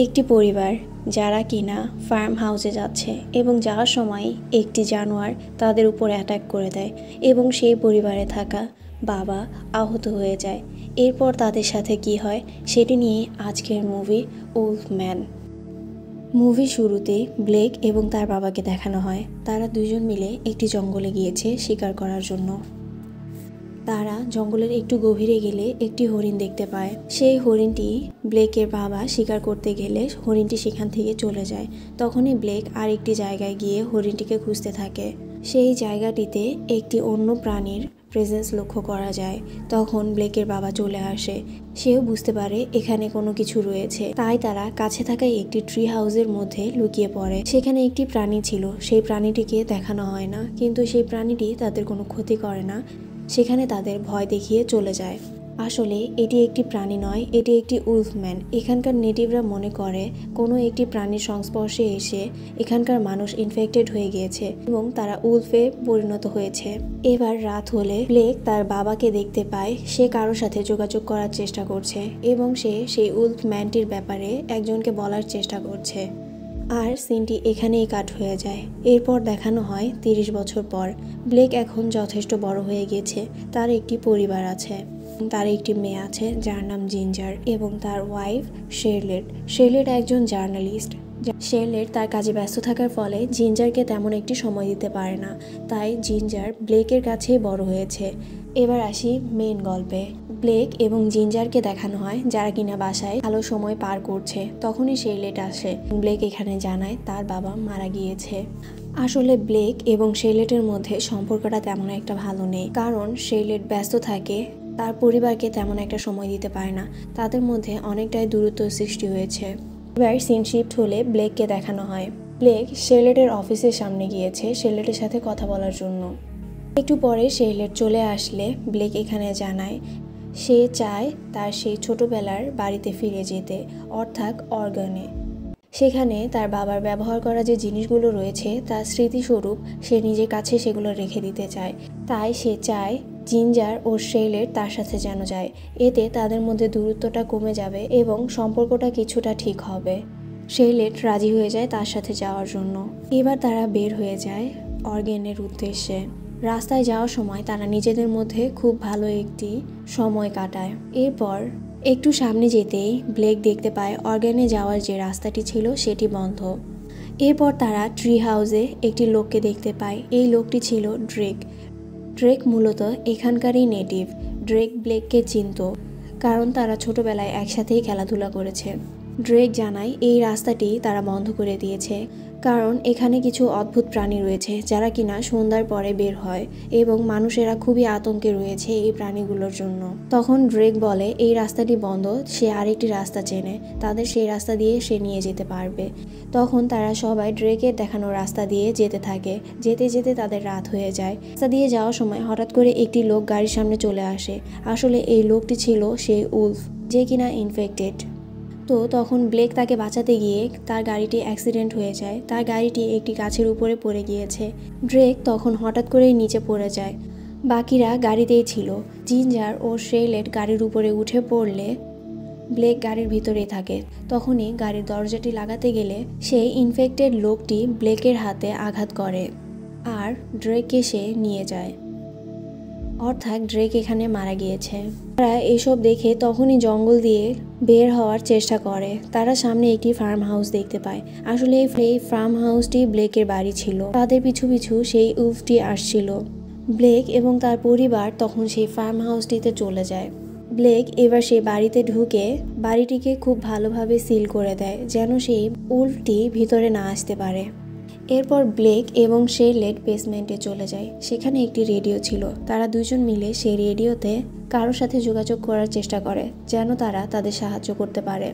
একটি পরিবার যারা কিনা ফার্ম হাউসে যাচ্ছে এবং যাওয়ার সময় একটি জানোয়ার তাদের উপর অ্যাটাক করে দেয় এবং সেই পরিবারে থাকা বাবা আহত হয়ে যায়। এরপর তাদের সাথে কি হয় সেটি নিয়ে আজকের মুভি উলফ ম্যান। মুভি শুরুতেই ব্লেক এবং তার বাবাকে দেখানো হয়। তারা দুজন মিলে একটি জঙ্গলে গিয়েছে শিকার করার জন্য। তারা জঙ্গলের একটু গভীরে গেলে একটি হরিণ দেখতে পায়। সেই হরিণটি ব্লেকের বাবা শিকার করতে গেলে হরিণটি সেখান থেকে চলে যায়। তখনই ব্লেক আরেকটি জায়গায় গিয়ে হরিণটিকে খুঁজতে থাকে। সেই জায়গাটিতে একটি অন্য প্রাণীর প্রেজেন্স লক্ষ্য করা যায়। তখন ব্লেকের বাবা চলে আসে। সেও বুঝতে পারে এখানে কোনো কিছু রয়েছে, তাই তারা কাছে থাকা একটি ট্রি হাউসের মধ্যে লুকিয়ে পড়ে। সেখানে একটি প্রাণী ছিল, সেই প্রাণীটিকে দেখানো হয় না, কিন্তু সেই প্রাণীটি তাদের কোনো ক্ষতি করে না। সেখানে তাদের ভয় দেখিয়ে চলে যায়। আসলে এটি একটি প্রাণী নয়, এটি একটি উলফম্যান। এখানকার নেটিভরা মনে করে কোনো একটি প্রাণীর সংস্পর্শে এসে এখানকার মানুষ ইনফেক্টেড হয়ে গিয়েছে এবং তারা উলফে পরিণত হয়েছে। এবার রাত হলে ব্লেক তার বাবাকে দেখতে পায়। সে কারোর সাথে যোগাযোগ করার চেষ্টা করছে এবং সে সেই উলফম্যানটির ব্যাপারে একজনকে বলার চেষ্টা করছে। আর সিনটি এখানেই কাট হয়ে যায়। এরপর দেখানো হয় 30 বছর পর। ব্লেক এখন যথেষ্ট বড় হয়ে গেছে। তার একটি পরিবার আছে, তার একটি মেয়ে আছে যার নাম জিঞ্জার এবং তার ওয়াইফ শেরলেট। শেরলেট একজন জার্নালিস্ট। শেরলেট তার কাজে ব্যস্ত থাকার ফলে জিঞ্জারকে তেমন একটি সময় দিতে পারে না, তাই জিঞ্জার ব্লেকের কাছেই বড় হয়েছে। এবার আসি মেইন গল্পে। ব্লেক এবং জিঞ্জারকে দেখানো হয় যারা কিনা বাসায় ভালো সময় পার করছে। তখনই শেরলেট আসে। ব্লেক এখানে জানায় তার বাবা মারা গিয়েছে। আসলে ব্লেক এবং শেরলেটের মধ্যে সম্পর্কটা তেমন একটা ভালো নেই, কারণ শেরলেট ব্যস্ত থাকে, তার পরিবারকে তেমন একটা সময় দিতে পারে না। তাদের মধ্যে অনেকটাই দূরত্ব সৃষ্টি হয়েছে। এবার সিন শিফট হলে ব্লেককে দেখানো হয়। ব্লেক শেরলেটের অফিসের সামনে গিয়েছে শেরলেটের সাথে কথা বলার জন্য। একটু পরে শেরলেট চলে আসলে ব্লেক এখানে জানায় সে চায় তার সেই ছোটবেলার বাড়িতে ফিরে যেতে, অর্থাৎ অর্গানে। সেখানে তার বাবার ব্যবহার করা যে জিনিসগুলো রয়েছে তার স্মৃতিস্বরূপ সে নিজের কাছে সেগুলো রেখে দিতে চায়। তাই সে চায় জিঞ্জার ও শেরলেট তার সাথে যেন যায়। এতে তাদের মধ্যে দূরত্বটা কমে যাবে এবং সম্পর্কটা কিছুটা ঠিক হবে। শেরলেট রাজি হয়ে যায় তার সাথে যাওয়ার জন্য। এবার তারা বের হয়ে যায় অর্গানের উদ্দেশ্যে। রাস্তায় যাওয়ার সময় তারা নিজেদের মধ্যে খুব ভালো একটি সময় কাটায়। এরপর একটু সামনে যেতেই ব্লেক দেখতে পায় অর্গানে যাওয়ার যে রাস্তাটি ছিল সেটি বন্ধ। এরপর তারা ট্রি হাউসে একটি লোককে দেখতে পায়। এই লোকটি ছিল ড্রেক। ড্রেক মূলত এখানকারই নেটিভ। ড্রেক ব্লেককে চিনত, কারণ তারা ছোটবেলায় একসাথেই খেলাধুলা করেছে। ড্রেক জানায় এই রাস্তাটি তারা বন্ধ করে দিয়েছে কারণ এখানে কিছু অদ্ভুত প্রাণী রয়েছে যারা কিনা সন্ধ্যার পরে বের হয় এবং মানুষেরা খুবই আতঙ্কে রয়েছে এই প্রাণীগুলোর জন্য। তখন ড্রেক বলে এই রাস্তাটি বন্ধ, সে আরেকটি রাস্তা চেনে, তাদের সেই রাস্তা দিয়ে সে নিয়ে যেতে পারবে। তখন তারা সবাই ড্রেকের দেখানো রাস্তা দিয়ে যেতে থাকে। যেতে যেতে তাদের রাত হয়ে যায়। রাস্তা দিয়ে যাওয়ার সময় হঠাৎ করে একটি লোক গাড়ির সামনে চলে আসে। আসলে এই লোকটি ছিল সেই উলফ, যে কিনা ইনফেক্টেড। তো তখন ব্লেক তাকে বাঁচাতে গিয়ে তার গাড়িটি অ্যাক্সিডেন্ট হয়ে যায়। তার গাড়িটি একটি গাছের উপরে পড়ে গিয়েছে। ড্রেক তখন হঠাৎ করেই নিচে পড়ে যায়। বাকিরা গাড়িতেই ছিল। জিঞ্জার ও শেরলেট গাড়ির উপরে উঠে পড়লে ব্লেক গাড়ির ভিতরেই থাকে। তখনই গাড়ির দরজাটি লাগাতে গেলে সেই ইনফেক্টেড লোকটি ব্লেকের হাতে আঘাত করে আর ড্রেককে সে নিয়ে যায়, অর্থাৎ ড্রেক এখানে মারা গিয়েছে। তারা এসব দেখে তখনই জঙ্গল দিয়ে বের হওয়ার চেষ্টা করে। তারা সামনে একটি ফার্ম হাউস দেখতে পায়। আসলে এই ফার্ম হাউসটি ব্লেকের বাড়ি ছিল। তাদের পিছু পিছু সেই উলফটি আসছিল। ব্লেক এবং তার পরিবার তখন সেই ফার্ম হাউসটিতে চলে যায়। ব্লেক এবার সেই বাড়িতে ঢুকে বাড়িটিকে খুব ভালোভাবে সিল করে দেয় যেন সেই উলফটি ভিতরে না আসতে পারে। এরপর ব্লেক এবং শেরলেট বেসমেন্টে চলে যায়। সেখানে একটি রেডিও ছিল। তারা দুজন মিলে সেই রেডিওতে কারোর সাথে যোগাযোগ করার চেষ্টা করে যেন তারা তাদের সাহায্য করতে পারে।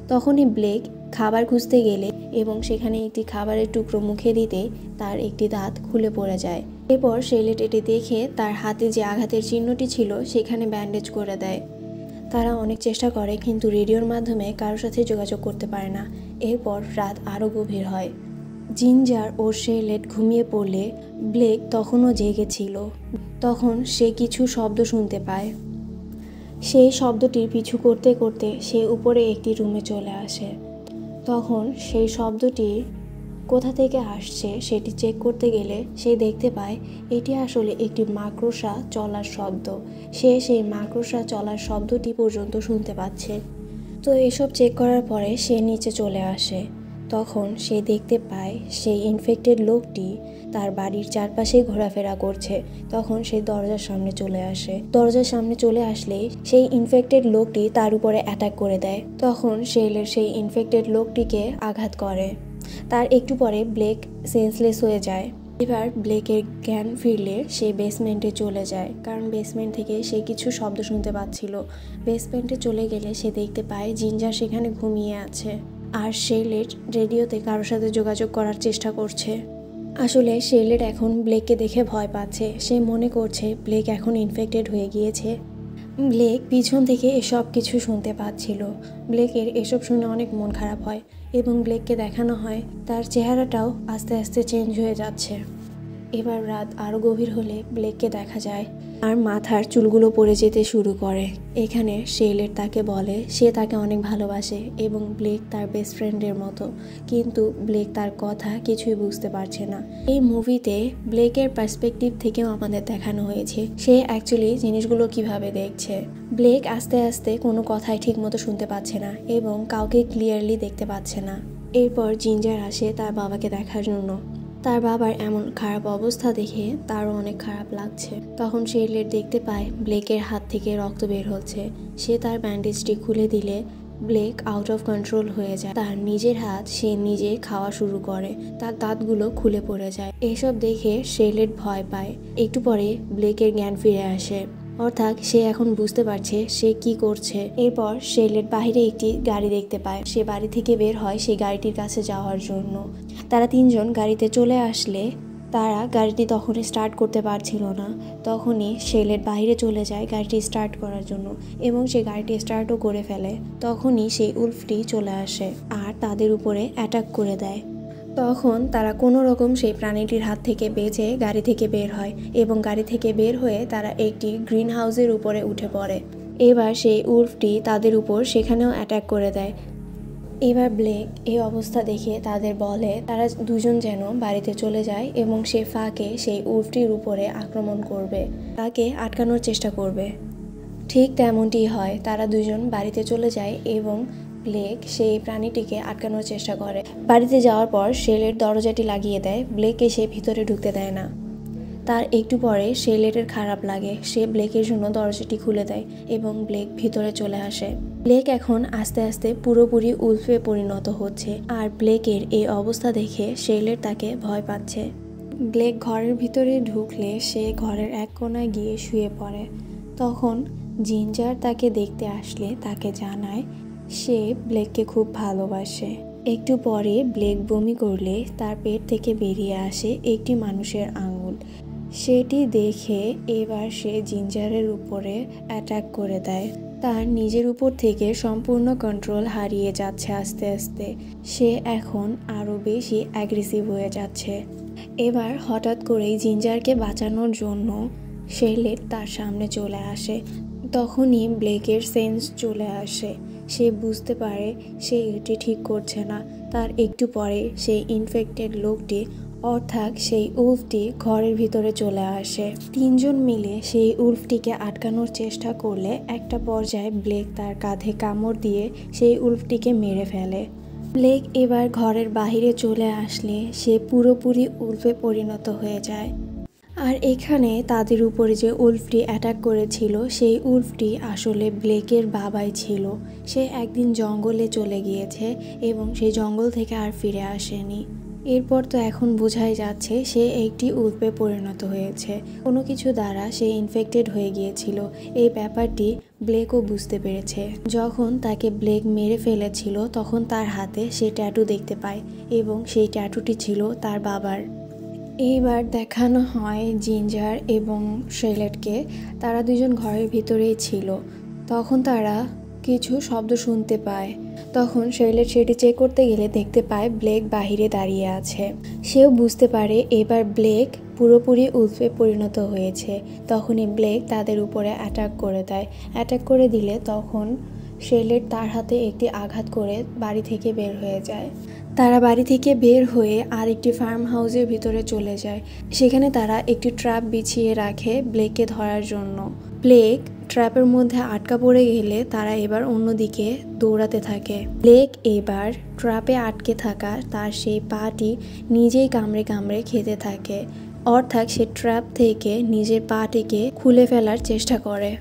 তখনই ব্লেক খাবার খুঁজতে গেলে এবং সেখানে একটি খাবারের টুকরো মুখে দিতে তার একটি দাঁত খুলে পড়ে যায়। এরপর শেরলেট এটি দেখে তার হাতে যে আঘাতের চিহ্নটি ছিল সেখানে ব্যান্ডেজ করে দেয়। তারা অনেক চেষ্টা করে কিন্তু রেডিওর মাধ্যমে কারোর সাথে যোগাযোগ করতে পারে না। এরপর রাত আরও গভীর হয়। জিঞ্জার ও শেরলেট ঘুমিয়ে পড়লে ব্লেক তখনও জেগেছিল। তখন সে কিছু শব্দ শুনতে পায়। সেই শব্দটির পিছু করতে করতে সে উপরে একটি রুমে চলে আসে। তখন সেই শব্দটি কোথা থেকে আসছে সেটি চেক করতে গেলে সে দেখতে পায় এটি আসলে একটি মাকড়সা চলার শব্দ। সে সেই মাকড়সা চলার শব্দটি পর্যন্ত শুনতে পাচ্ছে। তো এসব চেক করার পরে সে নিচে চলে আসে। তখন সে দেখতে পায় সেই ইনফেক্টেড লোকটি তার বাড়ির চারপাশে ঘোরাফেরা করছে। তখন সে দরজার সামনে চলে আসে। দরজার সামনে চলে আসলে সেই ইনফেক্টেড লোকটি তার উপরে অ্যাটাক করে দেয়। তখন সেই ইনফেক্টেড লোকটিকে আঘাত করে। তার একটু পরে ব্লেক সেন্সলেস হয়ে যায়। এবার ব্লেকের জ্ঞান ফিরলে সে বেসমেন্টে চলে যায়, কারণ বেসমেন্ট থেকে সে কিছু শব্দ শুনতে পাচ্ছিল। বেসমেন্টে চলে গেলে সে দেখতে পায় জিঞ্জার সেখানে ঘুমিয়ে আছে, আর শেরলেট রেডিওতে কারোর সাথে যোগাযোগ করার চেষ্টা করছে। আসলে শেরলেট এখন ব্লেককে দেখে ভয় পাচ্ছে। সে মনে করছে ব্লেক এখন ইনফেক্টেড হয়ে গিয়েছে। ব্লেক পিছন থেকে এসব কিছু শুনতে পাচ্ছিল। ব্লেকের এসব শুনে অনেক মন খারাপ হয় এবং ব্লেককে দেখানো হয় তার চেহারাটাও আস্তে আস্তে চেঞ্জ হয়ে যাচ্ছে। এবার রাত আরও গভীর হলে ব্লেককে দেখা যায় আর মাথার চুলগুলো পড়ে যেতে শুরু করে। এখানে শেরলেট তাকে বলে সে তাকে অনেক ভালোবাসে এবং ব্লেক তার বেস্ট ফ্রেন্ডের মতো, কিন্তু ব্লেক তার কথা কিছুই বুঝতে পারছে না। এই মুভিতে ব্লেকের পার্সপেক্টিভ থেকেও আমাদের দেখানো হয়েছে সে অ্যাকচুয়ালি জিনিসগুলো কিভাবে দেখছে। ব্লেক আস্তে আস্তে কোনো কথাই ঠিক মতো শুনতে পাচ্ছে না এবং কাউকে ক্লিয়ারলি দেখতে পাচ্ছে না। এরপর জিঞ্জার আসে তার বাবাকে দেখার জন্য। তার বাবার এমন খারাপ অবস্থা দেখে তারও অনেক খারাপ লাগছে। তখন শেরলেট দেখতে পায় ব্লেকের হাত থেকে রক্ত বের হচ্ছে। সে তার ব্যান্ডেজটি খুলে দিলে ব্লেক আউট অফ কন্ট্রোল হয়ে যায়। তার নিজের হাত সে নিজে খাওয়া শুরু করে, তার দাঁতগুলো খুলে পড়ে যায়। এসব দেখে শেরলেট ভয় পায়। একটু পরে ব্লেকের জ্ঞান ফিরে আসে, অর্থাৎ সে এখন বুঝতে পারছে সে কি করছে। এরপর শেরলেট বাহিরে একটি গাড়ি দেখতে পায়। সে বাড়ি থেকে বের হয় সেই গাড়িটির কাছে যাওয়ার জন্য। তারা তিনজন গাড়িতে চলে আসলে তারা গাড়িটি তখন স্টার্ট করতে পারছিল না। তখনই শেরলেট বাইরে চলে যায় গাড়িটি স্টার্ট করার জন্য এবং সে গাড়িটি স্টার্টও করে ফেলে। তখনই সেই উলফটি চলে আসে আর তাদের উপরে অ্যাটাক করে দেয়। তখন তারা কোনো রকম সেই প্রাণীটির হাত থেকে বেঁচে গাড়ি থেকে বের হয় এবং গাড়ি থেকে বের হয়ে তারা একটি গ্রিন হাউসের উপরে উঠে পড়ে। এবার সেই উলফটি তাদের উপর সেখানেও অ্যাটাক করে দেয়। এবার ব্লেক এই অবস্থা দেখে তাদের বলে তারা দুজন যেন বাড়িতে চলে যায় এবং সে ফাঁকে সেই উলফটির উপরে আক্রমণ করবে, তাকে আটকানোর চেষ্টা করবে। ঠিক তেমনটি হয়। তারা দুজন বাড়িতে চলে যায় এবং ব্লেক সেই প্রাণীটিকে আটকানোর চেষ্টা করে। বাড়িতে যাওয়ার পর শেরলেট দরজাটি লাগিয়ে দেয়। ব্লেককে সে ভিতরে ঢুকতে দেয় না। তার একটু পরে শেরলেটের খারাপ লাগে। সে ব্লেকের জন্য দরজাটি খুলে দেয় এবং ব্লেক ভিতরে চলে আসে। ব্লেক এখন আস্তে আস্তে পুরোপুরি উলফে পরিণত হচ্ছে আর ব্লেকের এই অবস্থা দেখে শেরলেট তাকে ভয় পাচ্ছে। ব্লেক ঘরের ভিতরে ঢুকলে সে ঘরের এক কোণায় গিয়ে শুয়ে পড়ে। তখন জিঞ্জার তাকে দেখতে আসলে তাকে জানায় সে ব্লেককে খুব ভালোবাসে। একটু পরে ব্লেক বমি করলে তার পেট থেকে বেরিয়ে আসে একটি মানুষের আঙুল। সেটি দেখে এবার সে জিঞ্জারের উপরে অ্যাটাক করে দেয়। তার নিজের উপর থেকে সম্পূর্ণ কন্ট্রোল হারিয়ে যাচ্ছে আস্তে আস্তে। সে এখন আরও বেশি অ্যাগ্রেসিভ হয়ে যাচ্ছে। এবার হঠাৎ করেই জিঞ্জারকে বাঁচানোর জন্য শেরলেট তার সামনে চলে আসে। তখনই ব্লেকের সেন্স চলে আসে। সে বুঝতে পারে সে এটি ঠিক করছে না। তার একটু পরে সেই ইনফেক্টেড লোকটি অর্থাৎ সেই উলফটি ঘরের ভিতরে চলে আসে। তিনজন মিলে সেই উলফটিকে আটকানোর চেষ্টা করলে একটা পর্যায়ে ব্লেক তার কাঁধে কামড় দিয়ে সেই উলফটিকে মেরে ফেলে। ব্লেক এবার ঘরের বাহিরে চলে আসলে সে পুরোপুরি উলফে পরিণত হয়ে যায়। আর এখানে তাদের উপরে যে উলফটি অ্যাটাক করেছিল সেই উলফটি আসলে ব্লেকের বাবাই ছিল। সে একদিন জঙ্গলে চলে গিয়েছে এবং সেই জঙ্গল থেকে আর ফিরে আসেনি। এরপর তো এখন বোঝাই যাচ্ছে সে একটি উলফে পরিণত হয়েছে। কোনো কিছু দ্বারা সে ইনফেক্টেড হয়ে গিয়েছিল। এই ব্যাপারটি ব্লেকও বুঝতে পেরেছে। যখন তাকে ব্লেক মেরে ফেলেছিল তখন তার হাতে সে ট্যাটু দেখতে পায় এবং সেই ট্যাটুটি ছিল তার বাবার। এইবার দেখানো হয় জিঞ্জার এবং শেরলেটকে। তারা দুজন ঘরের ভিতরেই ছিল। তখন তারা কিছু শব্দ শুনতে পায়। তখন শার্লেট সেটি চেক করতে গেলে দেখতে পায় ব্লেক বাহিরে দাঁড়িয়ে আছে। সেও বুঝতে পারে এবার ব্লেক পুরোপুরি উল্ফে পরিণত হয়েছে। তখনই ব্লেক তাদের উপরে অ্যাটাক করে দেয়। অ্যাটাক করে দিলে তখন শার্লেট তার হাতে একটি আঘাত করে বাড়ি থেকে বের হয়ে যায়। তারা বাড়ি থেকে বের হয়ে আরেকটি ফার্ম হাউসের ভিতরে চলে যায়। সেখানে তারা একটি ট্র্যাপ বিছিয়ে রাখে ব্লেককে ধরার জন্য। ব্লেক ট্র্যাপের মধ্যে আটকা পড়ে গেলে তারা এবার অন্যদিকে দৌড়াতে থাকে। ব্লেক এবার ট্র্যাপে আটকে থাকা তার সেই পাটি নিজেই কামড়ে কামড়ে খেতে থাকে। অর্থাৎ সে ট্র্যাপ থেকে নিজের পাটিকে খুলে ফেলার চেষ্টা করে।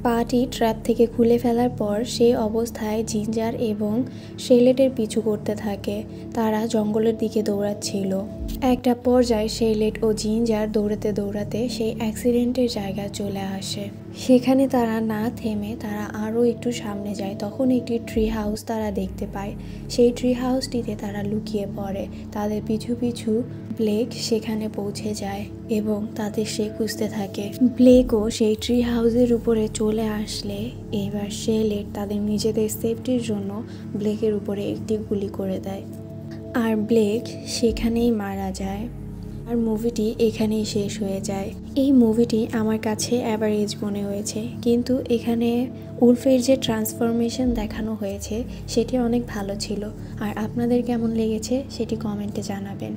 পাটি ট্র্যাপ থেকে খুলে ফেলার পর সেই অবস্থায় জিঞ্জার এবং শার্লেটের পিছু করতে থাকে। তারা জঙ্গলের দিকে দৌড়াচ্ছিল। একটা পর্যায়ে শার্লেট ও জিঞ্জার দৌড়াতে দৌড়াতে সেই অ্যাক্সিডেন্টের জায়গায় চলে আসে। সেখানে তারা না থেমে তারা আরও একটু সামনে যায়। তখন একটি ট্রি হাউস তারা দেখতে পায়। সেই ট্রি হাউসটিতে তারা লুকিয়ে পড়ে। তাদের পিছু পিছু ব্লেক সেখানে পৌঁছে যায় এবং তাদের সে খুঁজতে থাকে। ব্লেকও সেই ট্রি হাউসের উপরে চলে আসলে এবার শার্লেট তাদের নিজেদের সেফটির জন্য ব্লেকের উপরে একটি গুলি করে দেয়। আর ব্লেক সেখানেই মারা যায়। আর মুভিটি এখানেই শেষ হয়ে যায়। এই মুভিটি আমার কাছে অ্যাভারেজ মনে হয়েছে, কিন্তু এখানে উলফের যে ট্রান্সফরমেশন দেখানো হয়েছে সেটি অনেক ভালো ছিল। আর আপনাদের কেমন লেগেছে সেটি কমেন্টে জানাবেন।